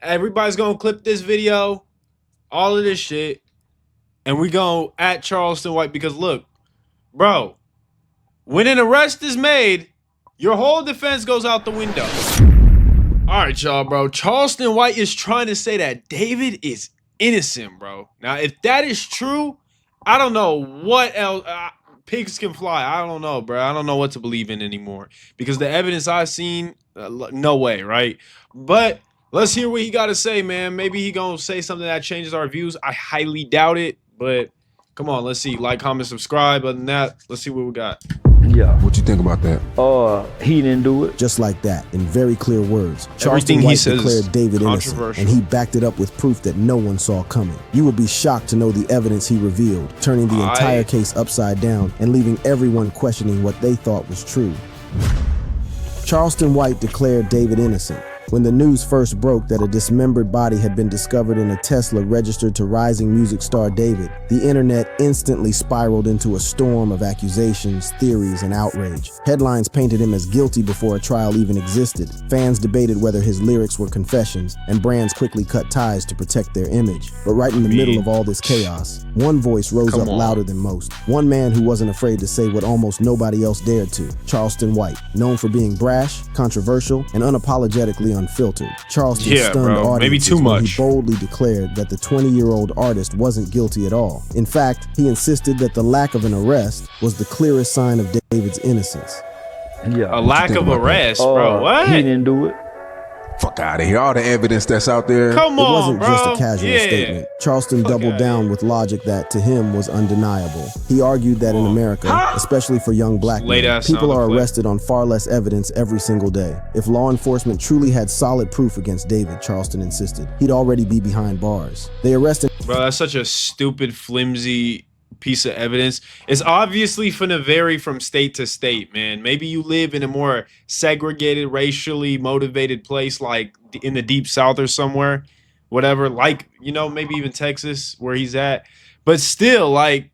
everybody's gonna clip this video, all of this shit, and we go at Charleston White because look, bro, when an arrest is made, your whole defense goes out the window. All right, y'all, bro. Charleston White is trying to say that David is innocent, bro. Now, if that is true, I don't know what else. Pigs can fly. I don't know, bro. I don't know what to believe in anymore because the evidence I've seen, no way, right? But let's hear what he got to say, man. Maybe he gonna say something that changes our views. I highly doubt it, but come on, let's see. Like, comment, subscribe. Other than that, let's see what we got. Yeah. What you think about that? He didn't do it. Just like that, in very clear words, Charleston White declared David innocent, and he backed it up with proof that no one saw coming. You would be shocked to know the evidence he revealed, turning the entire case upside down and leaving everyone questioning what they thought was true. Charleston White declared David innocent. When the news first broke that a dismembered body had been discovered in a Tesla registered to rising music star David, the internet instantly spiraled into a storm of accusations, theories, and outrage. Headlines painted him as guilty before a trial even existed. Fans debated whether his lyrics were confessions, and brands quickly cut ties to protect their image. But right in the middle of all this chaos, one voice rose up louder than most. One man who wasn't afraid to say what almost nobody else dared to. Charleston White, known for being brash, controversial, and unapologetically unfiltered. Charleston stunned audiences when he boldly declared that the 20-year-old artist wasn't guilty at all. In fact, he insisted that the lack of an arrest was the clearest sign of David's innocence. Yeah. A lack of arrest, bro. What? He didn't do it. Fuck out of here. All the evidence that's out there. Come on, it wasn't bro. just a casual statement. Charleston doubled down with logic that, to him, was undeniable. He argued that in America, especially for young black men, people are arrested on far less evidence every single day. If law enforcement truly had solid proof against David, Charleston insisted, he'd already be behind bars. They arrested... Bro, that's such a stupid, flimsy piece of evidence. It's obviously finna vary from state to state, man. Maybe you live in a more segregated, racially motivated place like in the deep south or somewhere, whatever, like, you know, maybe even Texas where he's at. But still, like,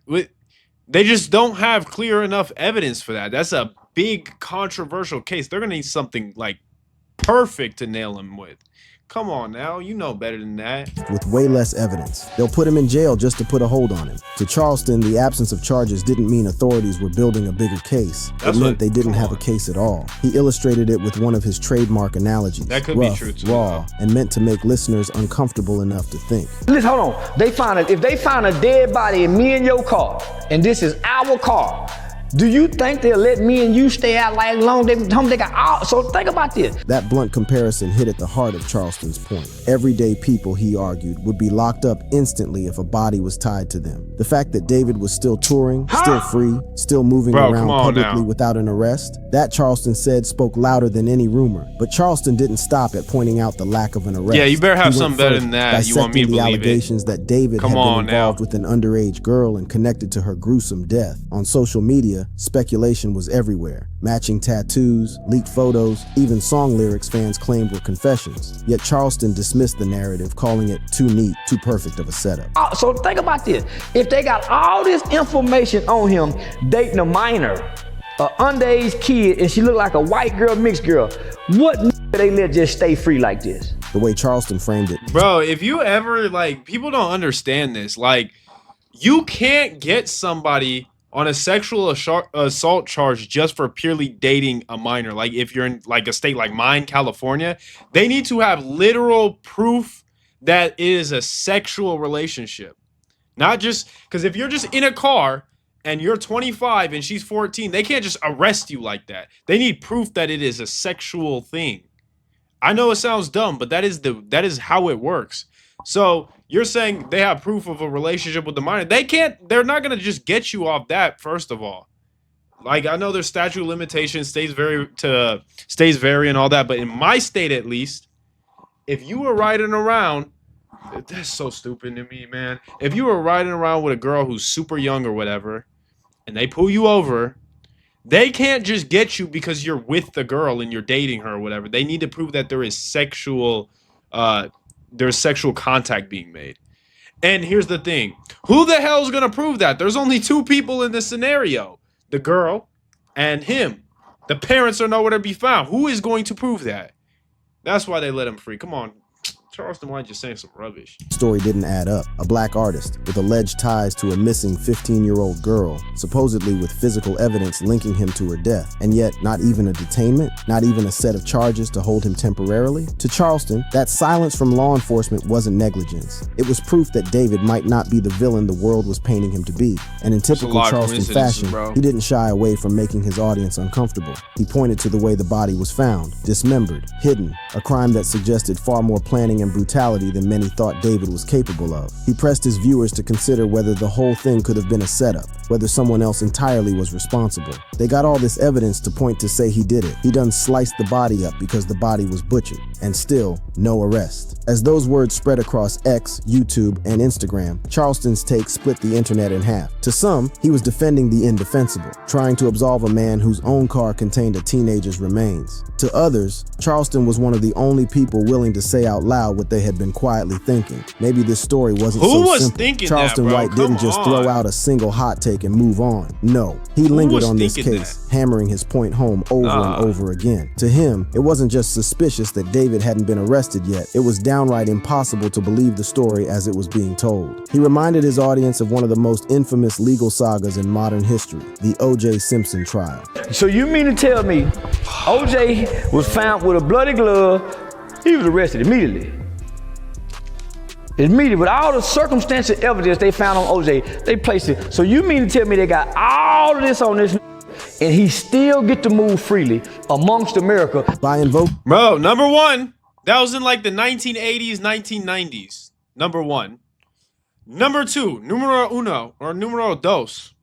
they just don't have clear enough evidence for that. That's a big controversial case. They're gonna need something like perfect to nail him with. Come on now, you know better than that. With way less evidence. They'll put him in jail just to put a hold on him. To Charleston, the absence of charges didn't mean authorities were building a bigger case. It meant they didn't have a case at all. He illustrated it with one of his trademark analogies. That could be true too. Raw, and meant to make listeners uncomfortable enough to think. Listen, hold on. If they find a dead body in me and your car, and this is our car, do you think they'll let me and you stay out like long? They got out. So think about this. That blunt comparison hit at the heart of Charleston's point. Everyday people, he argued, would be locked up instantly if a body was tied to them. The fact that David was still touring, still free, still moving around publicly without an arrest, that, Charleston said, spoke louder than any rumor. But Charleston didn't stop at pointing out the lack of an arrest. Yeah, you better have something better than that. You want me to believe it? The allegations that David had been involved with an underage girl and connected to her gruesome death. On social media, speculation was everywhere. Matching tattoos, leaked photos, even song lyrics fans claimed were confessions. Yet Charleston dismissed the narrative, calling it too neat, too perfect of a setup. So think about this. If they got all this information on him dating a minor, an underage kid, and she looked like a white girl, mixed girl, what they let just stay free like this? The way Charleston framed it. Bro, if you ever, like, people don't understand this. Like, you can't get somebody on a sexual assault charge just for purely dating a minor. Like, if you're in like a state like mine, California, they need to have literal proof that it is a sexual relationship. Not just because if you're just in a car and you're 25 and she's 14, they can't just arrest you like that. They need proof that it is a sexual thing. I know it sounds dumb, but that is how it works. So you're saying they have proof of a relationship with the minor. They're not going to just get you off that, first of all. Like, I know there's statute of limitations, states vary and all that, but in my state at least, if you were riding around, that's so stupid to me, man. If you were riding around with a girl who's super young or whatever, and they pull you over, they can't just get you because you're with the girl and you're dating her or whatever. They need to prove that there is there's sexual contact being made. And here's the thing. Who the hell is going to prove that? There's only two people in this scenario. The girl and him. The parents are nowhere to be found. Who is going to prove that? That's why they let him free. Come on. Charleston White just saying some rubbish. Story didn't add up. A black artist with alleged ties to a missing 15-year-old girl, supposedly with physical evidence linking him to her death, and yet not even a detainment, not even a set of charges to hold him temporarily. To Charleston, that silence from law enforcement wasn't negligence. It was proof that David might not be the villain the world was painting him to be. And in typical Charleston fashion, he didn't shy away from making his audience uncomfortable. He pointed to the way the body was found, dismembered, hidden, a crime that suggested far more planning and brutality than many thought David was capable of. He pressed his viewers to consider whether the whole thing could have been a setup, whether someone else entirely was responsible. They got all this evidence to point to say he did it. He done sliced the body up because the body was butchered, and still no arrest. As those words spread across X, YouTube, and Instagram, Charleston's take split the internet in half. To some, he was defending the indefensible, trying to absolve a man whose own car contained a teenager's remains. To others, Charleston was one of the only people willing to say out loud what they had been quietly thinking. Maybe this story wasn't so simple. Charleston White didn't just throw out a single hot take and move on. No, he lingered on this case, hammering his point home over and over again. To him, it wasn't just suspicious that David hadn't been arrested yet. It was downright impossible to believe the story as it was being told. He reminded his audience of one of the most infamous legal sagas in modern history, the O.J. Simpson trial. So you mean to tell me O.J. was found with a bloody glove, he was arrested immediately? Immediately, with all the circumstantial evidence they found on O.J., they placed it. So you mean to tell me they got all of this on this and he still get to move freely amongst America? By invoking... Bro, number one, that was in like the 1980s, 1990s. Number one. Number two, numero uno, or numero dos.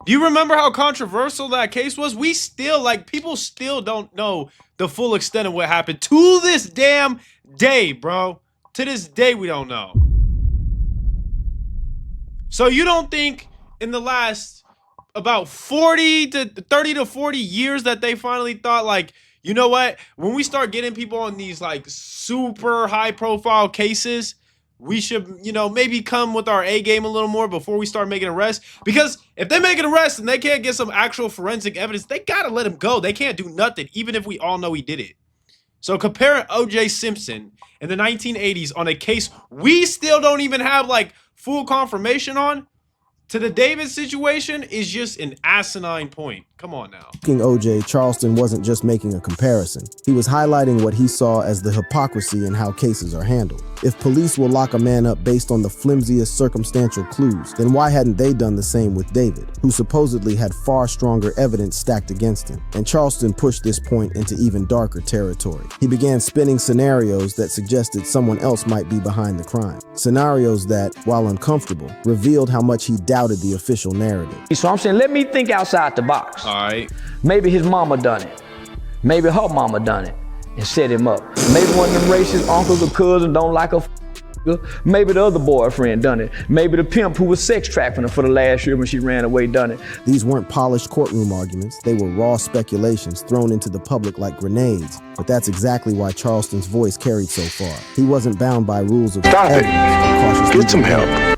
Do you remember how controversial that case was? We still, like, people still don't know the full extent of what happened to this damn day, bro. To this day, we don't know. So you don't think in the last about 30 to 40 years that they finally thought, like, you know what? When we start getting people on these, like, super high-profile cases, we should, you know, maybe come with our A game a little more before we start making arrests. Because if they make an arrest and they can't get some actual forensic evidence, they gotta let him go. They can't do nothing, even if we all know he did it. So comparing O.J. Simpson in the 1980s on a case we still don't even have, like, full confirmation on, to the David situation is just an asinine point. Come on now. O.J., Charleston wasn't just making a comparison. He was highlighting what he saw as the hypocrisy in how cases are handled. If police will lock a man up based on the flimsiest circumstantial clues, then why hadn't they done the same with David, who supposedly had far stronger evidence stacked against him? And Charleston pushed this point into even darker territory. He began spinning scenarios that suggested someone else might be behind the crime. Scenarios that, while uncomfortable, revealed how much he doubted the official narrative. So I'm saying, let me think outside the box. All right. Maybe his mama done it. Maybe her mama done it and set him up. Maybe one of them racist uncles or cousins don't like her. Maybe the other boyfriend done it. Maybe the pimp who was sex trafficking her for the last year when she ran away done it. These weren't polished courtroom arguments. They were raw speculations thrown into the public like grenades. But that's exactly why Charleston's voice carried so far. He wasn't bound by rules of evidence. Get some help.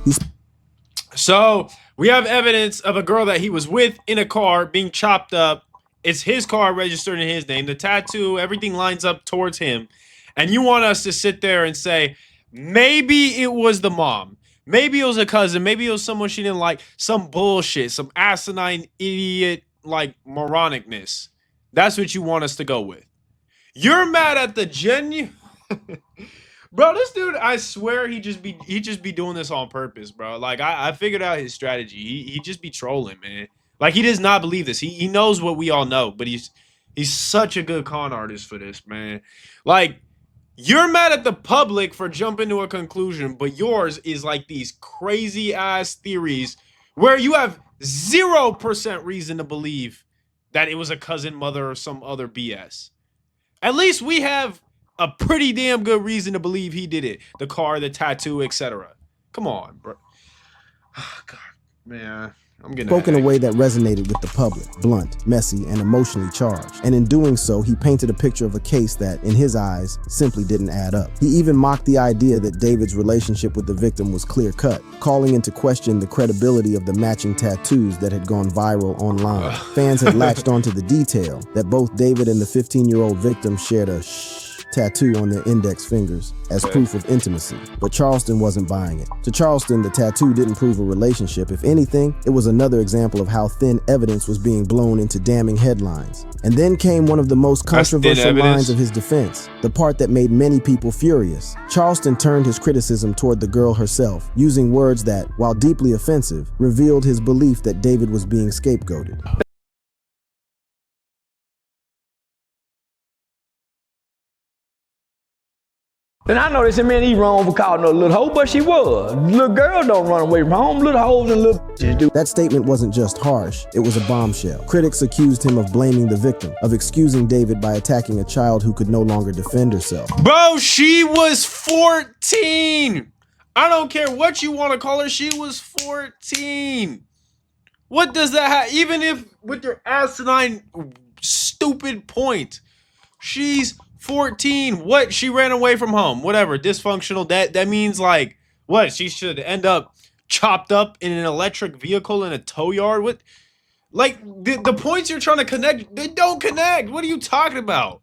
So we have evidence of a girl that he was with in a car being chopped up. It's his car registered in his name. The tattoo, everything lines up towards him. And you want us to sit there and say, maybe it was the mom. Maybe it was a cousin. Maybe it was someone she didn't like. Some bullshit. Some asinine, idiot, like, moronicness. That's what you want us to go with. You're mad at the genuine... Bro, this dude, I swear he just be doing this on purpose, bro. Like, I figured out his strategy. He just be trolling, man. Like, he does not believe this. He knows what we all know, but he's such a good con artist for this, man. Like, you're mad at the public for jumping to a conclusion, but yours is like these crazy ass theories where you have 0% reason to believe that it was a cousin, mother, or some other BS. At least we have a pretty damn good reason to believe he did it. The car, the tattoo, etc. Come on, bro. Oh, God, man. I'm getting spoken in a way that resonated with the public, blunt, messy, and emotionally charged. And in doing so, he painted a picture of a case that, in his eyes, simply didn't add up. He even mocked the idea that David's relationship with the victim was clear-cut, calling into question the credibility of the matching tattoos that had gone viral online. Fans had latched onto the detail that both David and the 15-year-old victim shared a tattoo on their index fingers as proof of intimacy, but Charleston wasn't buying it. To Charleston, the tattoo didn't prove a relationship. If anything, it was another example of how thin evidence was being blown into damning headlines. And then came one of the most controversial lines of his defense, the part that made many people furious. Charleston turned his criticism toward the girl herself, using words that, while deeply offensive, revealed his belief that David was being scapegoated. And I know they said, man, he wrong for calling her a little hoe, but she was. Little girl don't run away from home. Little hoes and little bitches do. That statement wasn't just harsh, it was a bombshell. Critics accused him of blaming the victim, of excusing David by attacking a child who could no longer defend herself. Bro, she was 14. I don't care what you want to call her. She was 14. What does that have? Even if with your asinine, stupid point, she's 14. What? She ran away from home. Whatever. Dysfunctional. That means like what? She should end up chopped up in an electric vehicle in a tow yard. What? Like the points you're trying to connect, they don't connect. What are you talking about?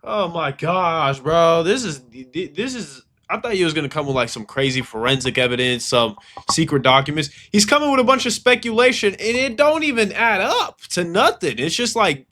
Oh my gosh, bro. This is. I thought he was gonna come with like some crazy forensic evidence, some secret documents. He's coming with a bunch of speculation, and it don't even add up to nothing. It's just like.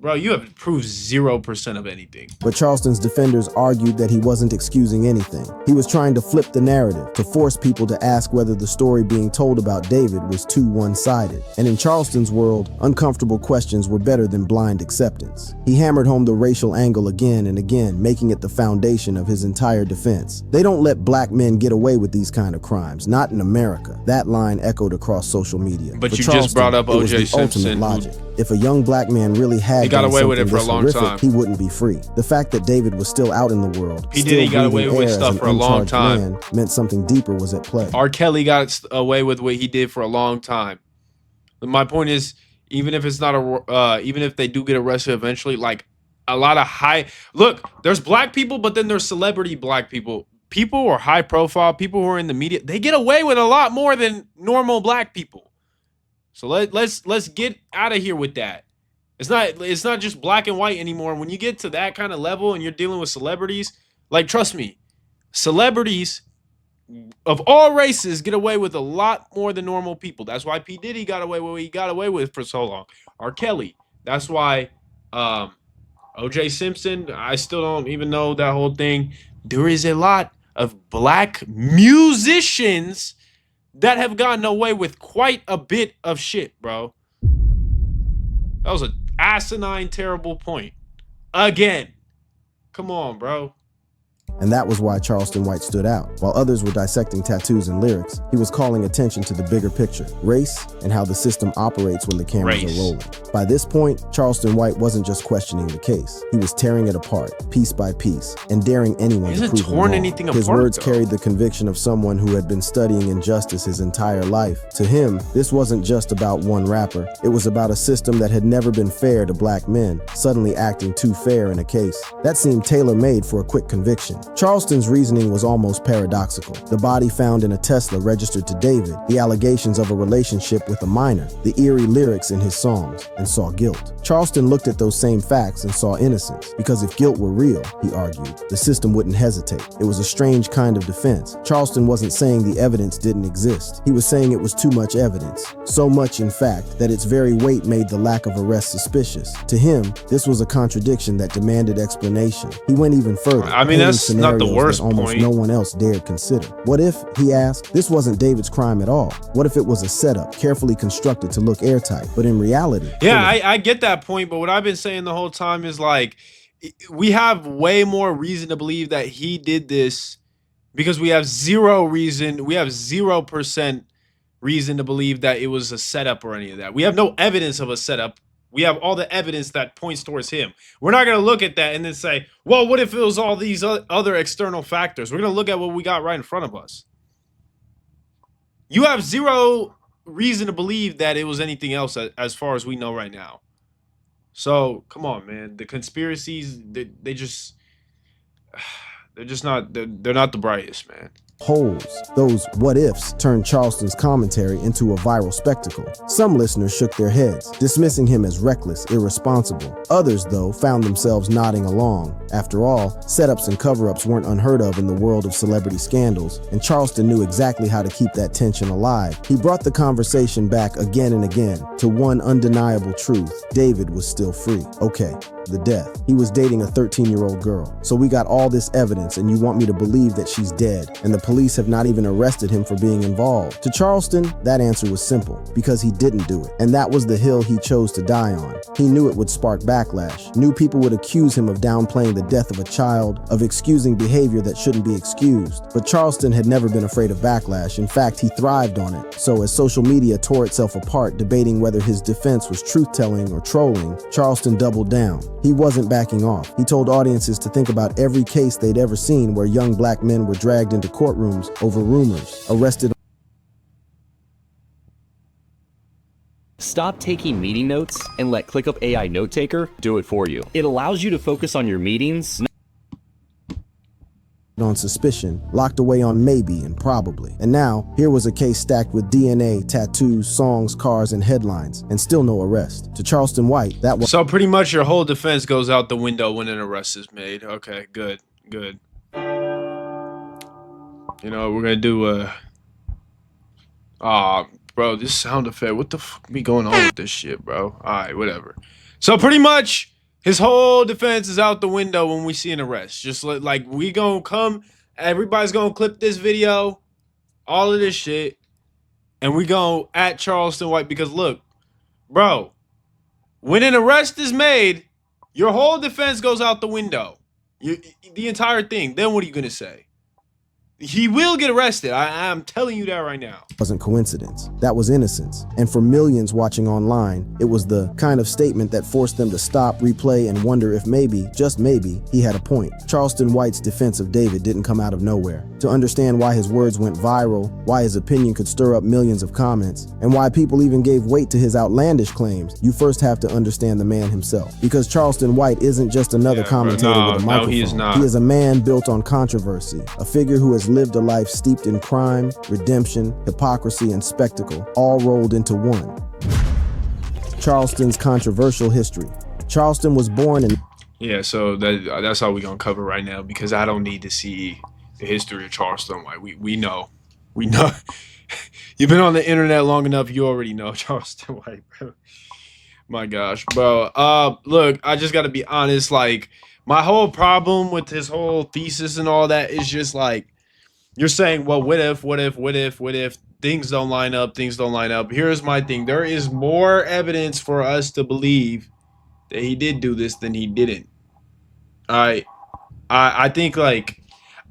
Bro, you have proved 0% of anything. But Charleston's defenders argued that he wasn't excusing anything. He was trying to flip the narrative, to force people to ask whether the story being told about David was too one-sided. And in Charleston's world, uncomfortable questions were better than blind acceptance. He hammered home the racial angle again and again, making it the foundation of his entire defense. They don't let black men get away with these kind of crimes, not in America. That line echoed across social media. But you just brought up O.J. Simpson. Logic. If a young black man really had got away with it for a long time, he wouldn't be free. The fact that David was still out in the world, P. Diddy got away with stuff for a long time, meant something deeper was at play. R. Kelly got away with what he did for a long time. My point is, even if it's not even if they do get arrested eventually, like a lot of look, there's black people, but then there's celebrity black people. People who are high profile, people who are in the media, they get away with a lot more than normal black people. So let's get out of here with that. It's not just black and white anymore. When you get to that kind of level and you're dealing with celebrities, like trust me, celebrities of all races get away with a lot more than normal people. That's why P. Diddy got away with what he got away with for so long. R. Kelly. That's why O.J. Simpson, I still don't even know that whole thing. There is a lot of black musicians that have gotten away with quite a bit of shit, bro. That was an asinine, terrible point. Again. Come on, bro. And that was why Charleston White stood out. While others were dissecting tattoos and lyrics, he was calling attention to the bigger picture, race, and how the system operates when the cameras are rolling. By this point, Charleston White wasn't just questioning the case. He was tearing it apart, piece by piece, and daring anyone to prove him wrong. His words carried the conviction of someone who had been studying injustice his entire life. To him, this wasn't just about one rapper. It was about a system that had never been fair to black men, suddenly acting too fair in a case. That seemed tailor-made for a quick conviction. Charleston's reasoning was almost paradoxical. The body found in a Tesla registered to David, the allegations of a relationship with a minor, the eerie lyrics in his songs, and saw guilt. Charleston looked at those same facts and saw innocence, because if guilt were real, he argued, the system wouldn't hesitate. It was a strange kind of defense. Charleston wasn't saying the evidence didn't exist. He was saying it was too much evidence. So much, in fact, that its very weight made the lack of arrest suspicious. To him, this was a contradiction that demanded explanation. He went even further. I mean, that's not the worst that almost point. No one else dared consider. What if, he asked, this wasn't David's crime at all? What if it was a setup, carefully constructed to look airtight, but in reality... Yeah, I get that point, but what I've been saying the whole time is like, we have way more reason to believe that he did this because we have 0% reason to believe that it was a setup or any of that. We have no evidence of a setup. We have all the evidence that points towards him. We're not going to look at that and then say, well, what if it was all these other external factors? We're going to look at what we got right in front of us. You have zero reason to believe that it was anything else as far as we know right now. So, come on, man. The conspiracies, they're not the brightest, man. holes. Those what ifs turned Charleston's commentary into a viral spectacle. Some listeners shook their heads, dismissing him as reckless, irresponsible. Others, though, found themselves nodding along. After all, setups and cover-ups weren't unheard of in the world of celebrity scandals, and Charleston knew exactly how to keep that tension alive. He brought the conversation back again and again to one undeniable truth: David was still free. Okay, the death. He was dating a 13-year-old girl. So we got all this evidence, and you want me to believe that she's dead, and the police have not even arrested him for being involved. To Charleston, that answer was simple: because he didn't do it. And that was the hill he chose to die on. He knew it would spark backlash. Knew people would accuse him of downplaying the death of a child, of excusing behavior that shouldn't be excused. But Charleston had never been afraid of backlash. In fact, he thrived on it. So as social media tore itself apart, debating whether his defense was truth-telling or trolling, Charleston doubled down. He wasn't backing off. He told audiences to think about every case they'd ever seen where young black men were dragged into courtrooms over rumors, arrested. Stop taking meeting notes and let ClickUp AI Note Taker do it for you. It allows you to focus on your meetings, on suspicion, locked away on maybe and probably. And now, here was a case stacked with DNA, tattoos, songs, cars, and headlines, and still no arrest. To Charleston White, that was— So pretty much your whole defense goes out the window when an arrest is made. Okay, good. You know, we're gonna do bro, this sound effect, what the fuck be going on with this shit, bro? Alright, whatever. So pretty much his whole defense is out the window when we see an arrest. Just like we gonna come, everybody's gonna clip this video, all of this shit, and we gonna at Charleston White, because look, bro, when an arrest is made, your whole defense goes out the window. The entire thing. Then what are you gonna say? He will get arrested. I'm telling you that right now. Wasn't coincidence. That was innocence. And for millions watching online, it was the kind of statement that forced them to stop, replay, and wonder if maybe, just maybe, he had a point. Charleston White's defense of David didn't come out of nowhere. To understand why his words went viral, why his opinion could stir up millions of comments, and why people even gave weight to his outlandish claims, you first have to understand the man himself. Because Charleston White isn't just another commentator with a microphone. No, he is not. He is a man built on controversy, a figure who has lived a life steeped in crime, redemption, hypocrisy, and spectacle, all rolled into one. Charleston's controversial history. Charleston was born in— Yeah, so that's all we're gonna cover right now, because I don't need to see the history of Charleston White. We know. You've been on the internet long enough, you already know Charleston White, bro. My gosh, bro. Look, I just gotta be honest, like, my whole problem with his whole thesis and all that is just like, you're saying, well, what if things don't line up, Here's my thing. There is more evidence for us to believe that he did do this than he didn't. I think, like,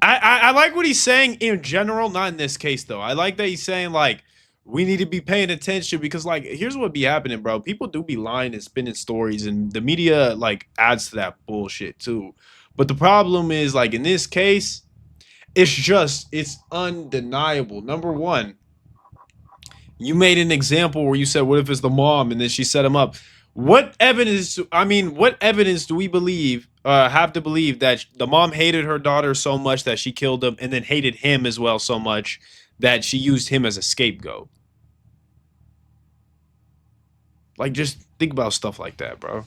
I like what he's saying in general, not in this case, though. I like that he's saying, like, we need to be paying attention, because, like, here's what be happening, bro. People do be lying and spinning stories, and the media, like, adds to that bullshit, too. But the problem is, like, in this case, it's undeniable. Number one, you made an example where you said, what if it's the mom, and then she set him up. What evidence do we believe, have to believe that the mom hated her daughter so much that she killed him, and then hated him as well so much that she used him as a scapegoat? Like, just think about stuff like that, bro.